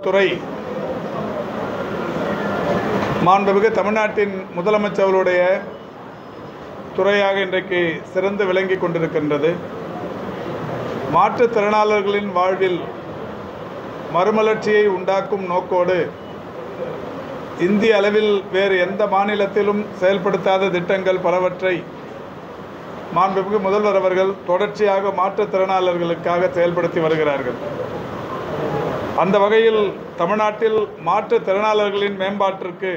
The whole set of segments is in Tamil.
துறை மாண்புமிகு தமிழ்நாட்டின் முதலமைச்சர்களுடைய துறையாக இன்றைக்கு சிறந்து விளங்கி கொண்டிருக்கின்றது. மாற்றுத்திறனாளர்களின் வாழ்வில் மறுமலர்ச்சியை உண்டாக்கும் நோக்கோடு இந்திய அளவில் வேறு எந்த மாநிலத்திலும் செயல்படுத்தாத திட்டங்கள் பலவற்றை மாண்புமிகு முதல்வர் அவர்கள் தொடர்ச்சியாக மாற்றுத்திறனாளர்களுக்காக செயல்படுத்தி வருகிறார்கள். அந்த வகையில் தமிழ்நாட்டில் மாற்றுத்திறனாளர்களின் மேம்பாட்டிற்கு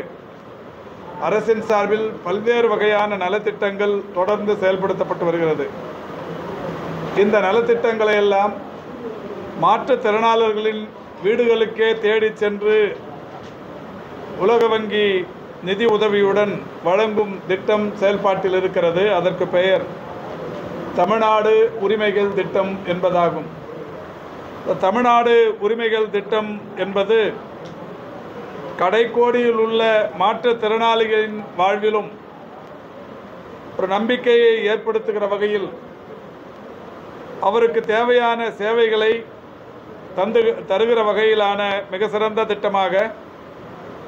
அரசின் சார்பில் பல்வேறு வகையான நலத்திட்டங்கள் தொடர்ந்து செயல்படுத்தப்பட்டு வருகிறது. இந்த நலத்திட்டங்களை எல்லாம் மாற்றுத்திறனாளர்களின் வீடுகளுக்கே தேடி சென்று உலக வங்கி நிதி உதவியுடன் வழங்கும் திட்டம் செயல்பாட்டில் இருக்கிறது. அதற்கு பெயர் தமிழ்நாடு உரிமைகள் திட்டம் என்பதாகும். தமிழ்நாடு உரிமைகள் திட்டம் என்பது கடைக்கோடியில் உள்ள மாற்றுத்திறனாளிகளின் வாழ்விலும் ஒரு நம்பிக்கையை ஏற்படுத்துகிற வகையில் அவருக்கு தேவையான சேவைகளை தருகிற வகையிலான மிக சிறந்த திட்டமாக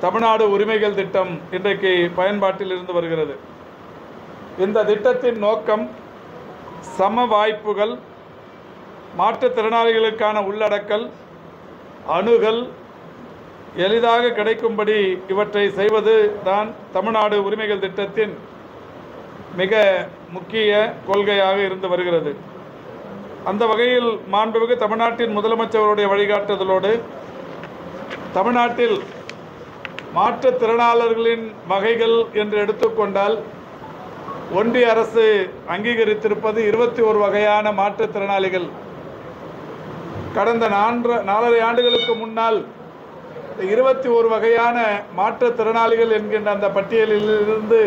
தமிழ்நாடு உரிமைகள் திட்டம் இன்றைக்கு பயன்பாட்டில் இருந்து வருகிறது. இந்த திட்டத்தின் நோக்கம் சம வாய்ப்புகள், மாற்றுத்திறனாளிகளுக்கான உள்ளடக்கல், அணுகல் எளிதாக கிடைக்கும்படி இவற்றை செய்வது தான் தமிழ்நாடு உரிமைகள் திட்டத்தின் மிக முக்கிய கொள்கையாக இருந்து வருகிறது. அந்த வகையில் மாண்புமிகு தமிழ்நாட்டின் முதலமைச்சருடைய வழிகாட்டுதலோடு தமிழ்நாட்டில் மாற்றுத்திறனாளர்களின் வகைகள் என்று எடுத்துக்கொண்டால் ஒன்றிய அரசு அங்கீகரித்திருப்பது 21 வகையான மாற்றுத்திறனாளிகள். கடந்த 4.5 ஆண்டுகளுக்கு முன்னால் 21 வகையான மாற்றுத்திறனாளிகள் என்கின்ற அந்த பட்டியலிலிருந்து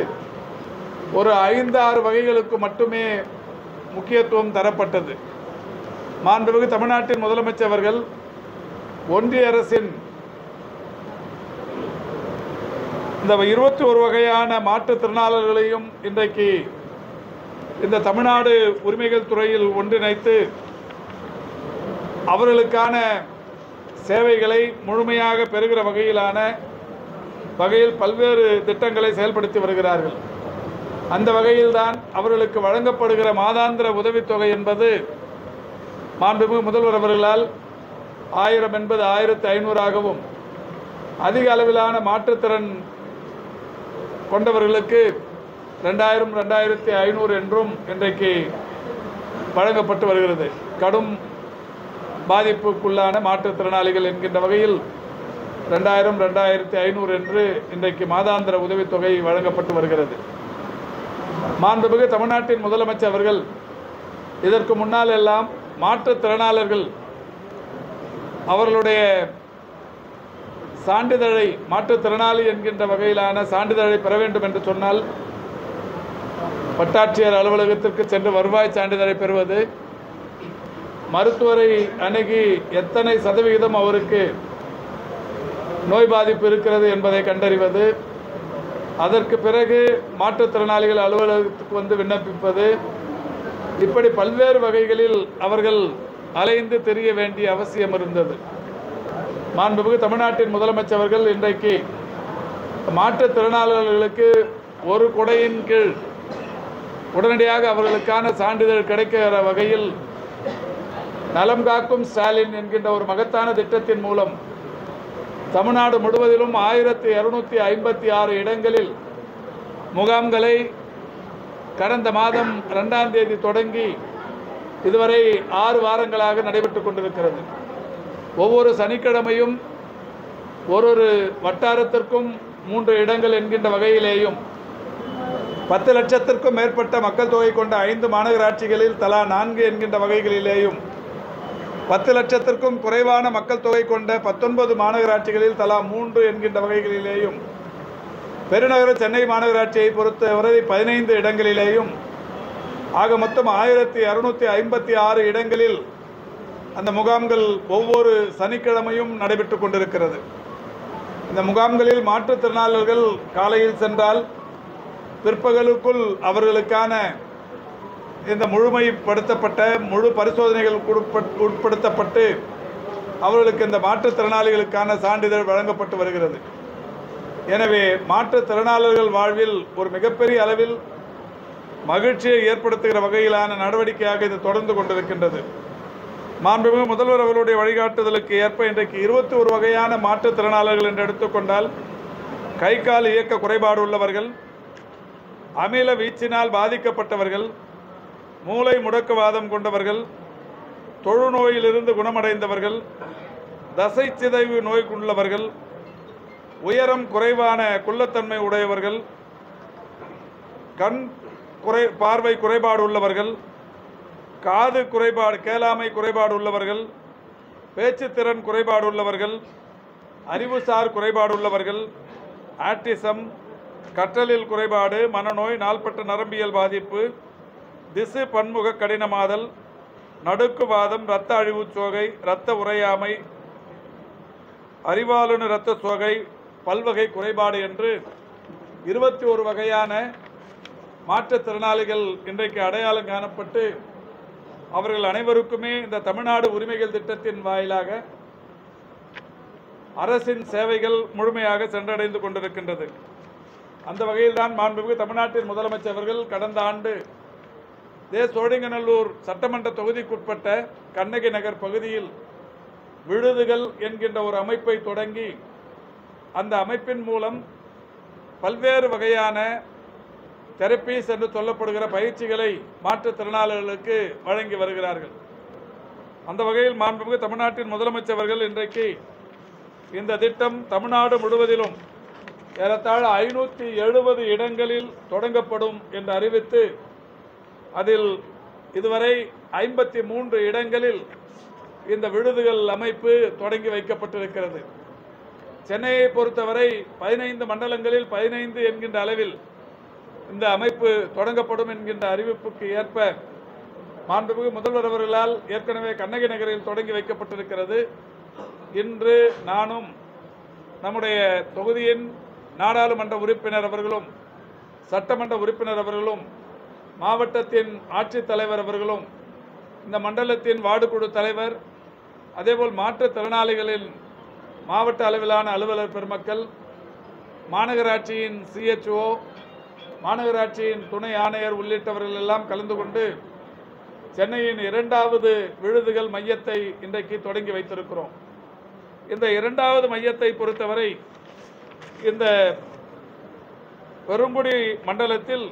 ஒரு 5-6 வகைகளுக்கு மட்டுமே முக்கியத்துவம் தரப்பட்டது. மாண்புமிகு தமிழ்நாட்டின் முதலமைச்சர் அவர்கள் ஒன்றிய அரசின் இந்த 21 வகையான மாற்றுத்திறனாளர்களையும் இன்றைக்கு இந்த தமிழ்நாடு உரிமைகள் துறையில் ஒன்றிணைத்து அவர்களுக்கான சேவைகளை முழுமையாக பெறுகிற வகையில் பல்வேறு திட்டங்களை செயல்படுத்தி வருகிறார்கள். அந்த வகையில்தான் அவர்களுக்கு வழங்கப்படுகிற மாதாந்திர உதவித்தொகை என்பது மாண்புமிகு முதல்வர் அவர்களால் 1000 என்பது 1500ஆகவும், அதிக அளவிலான மாற்றுத்திறன் கொண்டவர்களுக்கு 2000, 2500 என்றும் இன்றைக்கு வழங்கப்பட்டு வருகிறது. கடும் பாதிப்புக்குள்ளான மாற்றுத்திறனாளிகள் என்கின்ற வகையில் 2000, 2500 என்று இன்றைக்கு மாதாந்திர உதவித்தொகை வழங்கப்பட்டு வருகிறது. மாண்புமிகு தமிழ்நாட்டின் முதலமைச்சர் அவர்கள் இதற்கு முன்னால் எல்லாம் மாற்றுத்திறனாளர்கள் அவர்களுடைய சான்றிதழை, மாற்றுத்திறனாளி என்கின்ற வகையிலான சான்றிதழை பெற வேண்டும் என்று சொன்னால் வட்டாட்சியர் அலுவலகத்திற்கு சென்று வருவாய் சான்றிதழை பெறுவது, மருத்துவரை அணுகி எத்தனை சதவிகிதம் அவருக்கு நோய் பாதிப்பு இருக்கிறது என்பதை கண்டறிவது, அதற்கு பிறகு மாற்றுத்திறனாளிகள் அலுவலகத்துக்கு வந்து விண்ணப்பிப்பது, இப்படி பல்வேறு வகைகளில் அவர்கள் அலைந்து தெரிய வேண்டிய அவசியம் இருந்தது. மாண்புமிகு தமிழ்நாட்டின் முதலமைச்சர் அவர்கள் இன்றைக்கு மாற்றுத்திறனாளர்களுக்கு ஒரு குடையின் கீழ் உடனடியாக அவர்களுக்கான சான்றிதழ் கிடைக்கிற வகையில் நலம் காக்கும் ஸ்டாலின் என்கின்ற ஒரு மகத்தான திட்டத்தின் மூலம் தமிழ்நாடு முழுவதிலும் 1256 இடங்களில் முகாம்களை கடந்த மாதம் 2ஆம் தேதி தொடங்கி இதுவரை 6 வாரங்களாக நடைபெற்று கொண்டிருக்கிறது. ஒவ்வொரு சனிக்கிழமையும் ஒரு வட்டாரத்திற்கும் 3 இடங்கள் என்கின்ற வகையிலேயும் 10 லட்சத்திற்கும் மேற்பட்ட மக்கள் தொகை கொண்ட 5 மாநகராட்சிகளில் தலா 4 என்கின்ற வகைகளிலேயும் 10 லட்சத்திற்கும் குறைவான மக்கள் தொகை கொண்ட 19 மாநகராட்சிகளில் தலா 3 என்கின்ற வகைகளிலேயும், பெருநகர சென்னை மாநகராட்சியை பொறுத்தவரை 15 இடங்களிலேயும், ஆக மொத்தம் 1256 இடங்களில் அந்த முகாம்கள் ஒவ்வொரு சனிக்கிழமையும் நடைபெற்று கொண்டிருக்கிறது. இந்த முகாம்களில் மாற்றுத்திறனாளர்கள் காலையில் சென்றால் பிற்பகலுக்குள் அவர்களுக்கான இந்த முழுமைப்படுத்தப்பட்ட முழு பரிசோதனைகள் உட்படுத்தப்பட்டு அவர்களுக்கு இந்த மாற்றுத்திறனாளிகளுக்கான சான்றிதழ் வழங்கப்பட்டு வருகிறது. எனவே மாற்றுத்திறனாளர்கள் வாழ்வில் ஒரு மிகப்பெரிய அளவில் மகிழ்ச்சியை ஏற்படுத்துகிற வகையிலான நடவடிக்கையாக இது தொடர்ந்து கொண்டிருக்கின்றது. மாண்புமிகு முதல்வர் அவர்களுடைய வழிகாட்டுதலுக்கு ஏற்ப இன்றைக்கு 21 வகையான மாற்றுத்திறனாளர்கள் என்று எடுத்துக்கொண்டால், கை கால் இயக்க குறைபாடு உள்ளவர்கள், அமில வீச்சினால் பாதிக்கப்பட்டவர்கள், மூளை முடக்குவாதம் கொண்டவர்கள், தொழுநோயிலிருந்து குணமடைந்தவர்கள், தசை சிதைவு நோய் உள்ளவர்கள், உயரம் குறைவான குள்ளத்தன்மை உடையவர்கள், பார்வை குறைபாடு உள்ளவர்கள், காது குறைபாடு கேளாமை குறைபாடு உள்ளவர்கள், பேச்சுத்திறன் குறைபாடு உள்ளவர்கள், அறிவுசார் குறைபாடு உள்ளவர்கள், ஆட்டிசம், கற்றலில் குறைபாடு, மனநோய், நாள்பட்ட நரம்பியல் பாதிப்பு, திசு பன்முக கடினமாதல், நடுக்குவாதம், இரத்த அழிவுச் சோகை, இரத்த உறையாமை, அறிவாளுநர் இரத்த சோகை, பல்வகை குறைபாடு என்று 21 வகையான மாற்றுத்திறனாளிகள் இன்றைக்கு அடையாளம் காணப்பட்டு அவர்கள் அனைவருக்குமே இந்த தமிழ்நாடு உரிமைகள் திட்டத்தின் வாயிலாக அரசின் சேவைகள் முழுமையாக சென்றடைந்து கொண்டிருக்கின்றது. அந்த வகையில்தான் மாண்புமிகு தமிழ்நாட்டின் முதலமைச்சர் அவர்கள் கடந்த ஆண்டு சோழிங்கநல்லூர் சட்டமன்ற தொகுதிக்குட்பட்ட கண்ணகி நகர் பகுதியில் விழுதுகள் என்கின்ற ஒரு அமைப்பை தொடங்கி அந்த அமைப்பின் மூலம் பல்வேறு வகையான தெரப்பீஸ் என்று சொல்லப்படுகிற பயிற்சிகளை மாற்றுத்திறனாளர்களுக்கு வழங்கி வருகிறார்கள். அந்த வகையில் மாண்புமிகு தமிழ்நாட்டின் முதலமைச்சர் அவர்கள் இன்றைக்கு இந்த திட்டம் தமிழ்நாடு முழுவதிலும் ஏறத்தாழ 570 இடங்களில் தொடங்கப்படும் என்று அறிவித்து அதில் இதுவரை 53 இடங்களில் இந்த விடுதிகள் அமைப்பு தொடங்கி வைக்கப்பட்டிருக்கிறது. சென்னையை பொறுத்தவரை 15 மண்டலங்களில் 15 என்கின்ற அளவில் இந்த அமைப்பு தொடங்கப்படும் என்கின்ற அறிவிப்புக்கு ஏற்ப மாண்புமிகு முதல்வர் அவர்களால் ஏற்கனவே கண்ணகி நகரில் தொடங்கி வைக்கப்பட்டிருக்கிறது. இன்று நானும் நம்முடைய தொகுதியின் நாடாளுமன்ற உறுப்பினர் அவர்களும், சட்டமன்ற உறுப்பினர் அவர்களும், மாவட்டத்தின் ஆட்சித்தலைவர் அவர்களும், இந்த மண்டலத்தின் வார்டு குழு தலைவர், அதேபோல் மாற்றுத்திறனாளிகளின் மாவட்ட அளவிலான அலுவலர் பெருமக்கள், மாநகராட்சியின் CHO, மாநகராட்சியின் துணை ஆணையர் உள்ளிட்டவர்கள் எல்லாம் கலந்து கொண்டு சென்னையின் 2வது விழுதுகள் மையத்தை இன்றைக்கு தொடங்கி வைத்திருக்கிறோம். இந்த 2வது மையத்தை பொறுத்தவரை இந்த பெருங்குடி மண்டலத்தில்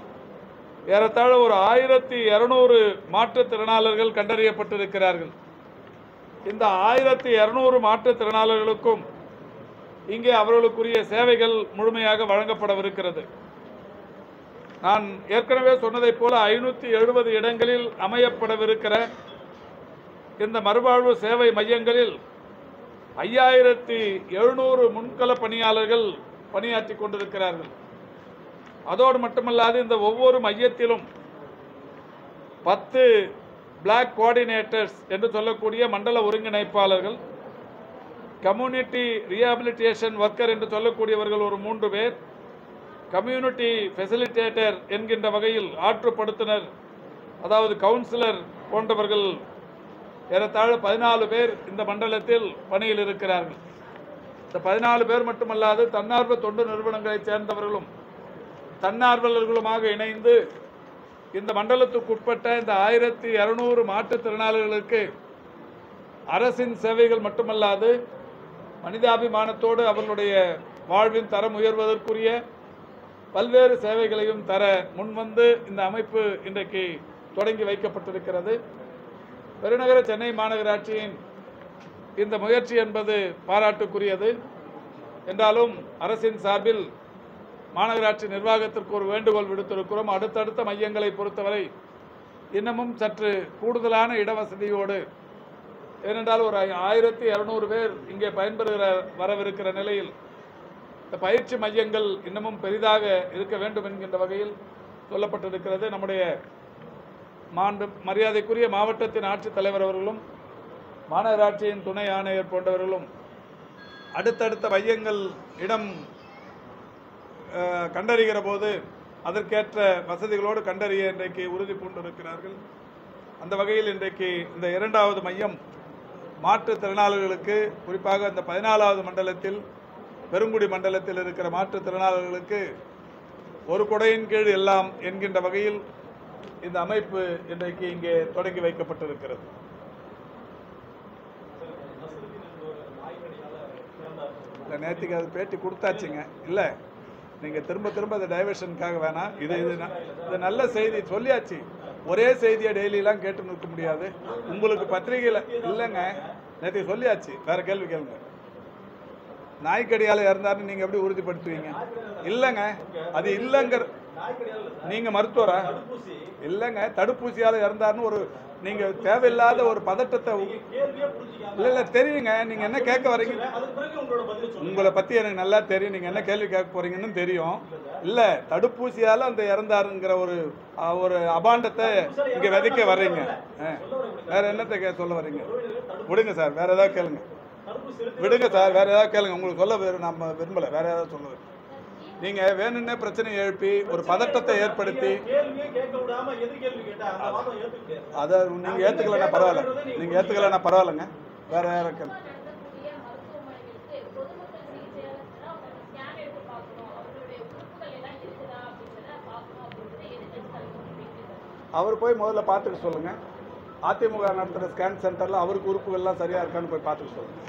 ஏறத்தாழ ஒரு 1200 மாற்றுத்திறனாளர்கள் கண்டறியப்பட்டிருக்கிறார்கள். இந்த 1200 மாற்றுத்திறனாளர்களுக்கும் இங்கே அவர்களுக்குரிய சேவைகள் முழுமையாக வழங்கப்படவிருக்கிறது. நான் ஏற்கனவே சொன்னதைப் போல 570 இடங்களில் அமையப்படவிருக்கிற இந்த மறுவாழ்வு சேவை மையங்களில் 5700 முன்கள பணியாளர்கள் பணியாற்றி கொண்டிருக்கிறார்கள். அதோடு மட்டுமல்லாது இந்த ஒவ்வொரு மையத்திலும் 10 பிளாக் கோஆர்டினேட்டர்ஸ் என்று சொல்லக்கூடிய மண்டல ஒருங்கிணைப்பாளர்கள், கம்யூனிட்டி ரீஹாபிலிட்டேஷன் ஒர்க்கர் என்று சொல்லக்கூடியவர்கள் ஒரு 3 பேர், கம்யூனிட்டி ஃபெசிலிட்டேட்டர் என்கின்ற வகையில் ஆற்றுப்படுத்துனர் அதாவது கவுன்சிலர் போன்றவர்கள் ஏறத்தாழ 14 பேர் இந்த மண்டலத்தில் பணியில் இருக்கிறார்கள். இந்த 14 பேர் மட்டுமல்லாது தன்னார்வ தொண்டு நிறுவனங்களைச் சேர்ந்தவர்களும் தன்னார்வலர்களுமாக இணைந்து இந்த மண்டலத்துக்குட்பட்ட இந்த 1200 மாற்றுத்திறனாளிகளுக்கு அரசின் சேவைகள் மட்டுமல்லாது மனிதாபிமானத்தோடு அவர்களுடைய வாழ்வின் தரம் உயர்வதற்குரிய பல்வேறு சேவைகளையும் தர முன்வந்து இந்த அமைப்பு இன்றைக்கு தொடங்கி வைக்கப்பட்டிருக்கிறது. பெருநகர சென்னை மாநகராட்சியின் இந்த முயற்சி என்பது பாராட்டுக்குரியது. என்றாலும் அரசின் சார்பில் மாநகராட்சி நிர்வாகத்திற்கு ஒரு வேண்டுகோள் விடுத்திருக்கிறோம். அடுத்தடுத்த மையங்களை பொறுத்தவரை இன்னமும் சற்று கூடுதலான இடவசதியோடு, ஏனென்றால் ஒரு 1200 பேர் இங்கே பயன்பெறுகிற வரவிருக்கிற நிலையில் இந்த பயிற்சி மையங்கள் இன்னமும் பெரிதாக இருக்க வேண்டும் என்கின்ற வகையில் சொல்லப்பட்டிருக்கிறது. நம்முடைய மரியாதைக்குரிய மாவட்டத்தின் ஆட்சித்தலைவர் அவர்களும் மாநகராட்சியின் துணை ஆணையர் போன்றவர்களும் அடுத்தடுத்த மையங்கள் இடம் கண்டறிகிற போது அதற்கேற்ற வசதிகளோடு கண்டறிய இன்றைக்கு உறுதி பூண்டிருக்கிறார்கள். அந்த வகையில் இன்றைக்கு இந்த 2வது மையம் மாற்றுத்திறனாளிகளுக்கு, குறிப்பாக இந்த 14வது மண்டலத்தில் பெருங்குடி மண்டலத்தில் இருக்கிற மாற்றுத்திறனாளிகளுக்கு ஒரு கொடையின் கீழ் எல்லாம் என்கின்ற வகையில் இந்த அமைப்பு இன்றைக்கு இங்கே தொடங்கி வைக்கப்பட்டிருக்கிறது. நேற்றுக்கு அது பேட்டி கொடுத்தாச்சுங்க. இல்லை, நீங்கள் திரும்ப திரும்ப அந்த டைவர்ஷனுக்காக வேணாம். இது நல்ல செய்தி சொல்லியாச்சு. ஒரே செய்தியை டெய்லியெலாம் கேட்டு நிற்க முடியாது. உங்களுக்கு பத்திரிகையில் இல்லைங்க, நேற்று சொல்லியாச்சு. வேறு கேள்வி கேளுங்க. நாய்க்கடியால் இறந்தாருன்னு நீங்கள் எப்படி உறுதிப்படுத்துவீங்க? இல்லைங்க, அது இல்லைங்கிற நீங்கள் மருத்துவரா? இல்லைங்க, தடுப்பூசியால் இறந்தாருன்னு ஒரு நீங்கள் தேவையில்லாத ஒரு பதட்டத்தை இல்லை தெரியுங்க. நீங்கள் என்ன கேட்க வரீங்க? உங்களை பற்றி எனக்கு நல்லா தெரியும். நீங்கள் என்ன கேள்வி கேட்க போறீங்கன்னு தெரியும். இல்லை, தடுப்பூசியால் அந்த இறந்தாருங்கிற ஒரு அபாண்டத்தை இங்கே விதைக்க வர்றீங்க. வேற என்னத்தை சொல்ல வர்றீங்க? விடுங்க சார், வேற ஏதாவது கேளுங்க. விடுங்க சார், வேற ஏதாவது கேளுங்க. உங்களுக்கு சொல்ல நம்ம விரும்பலை. வேற ஏதாவது சொல்லுங்க. நீங்க வேணும்னே பிரச்சனையை எழுப்பி ஒரு பதட்டத்தை ஏற்படுத்தி அதை நீங்க ஏத்துக்கலன்னா பரவாயில்ல. நீங்க ஏத்துக்கலன்னா பரவாயில்லைங்க. வேற யாரும் அவர் போய் முதல்ல பார்த்துக்க சொல்லுங்க. அதிமுக நடத்துகிற ஸ்கேன் சென்டரில் அவருக்கு உறுப்புகள்லாம் சரியா இருக்கான்னு போய் பார்த்துக்க சொல்லுங்க.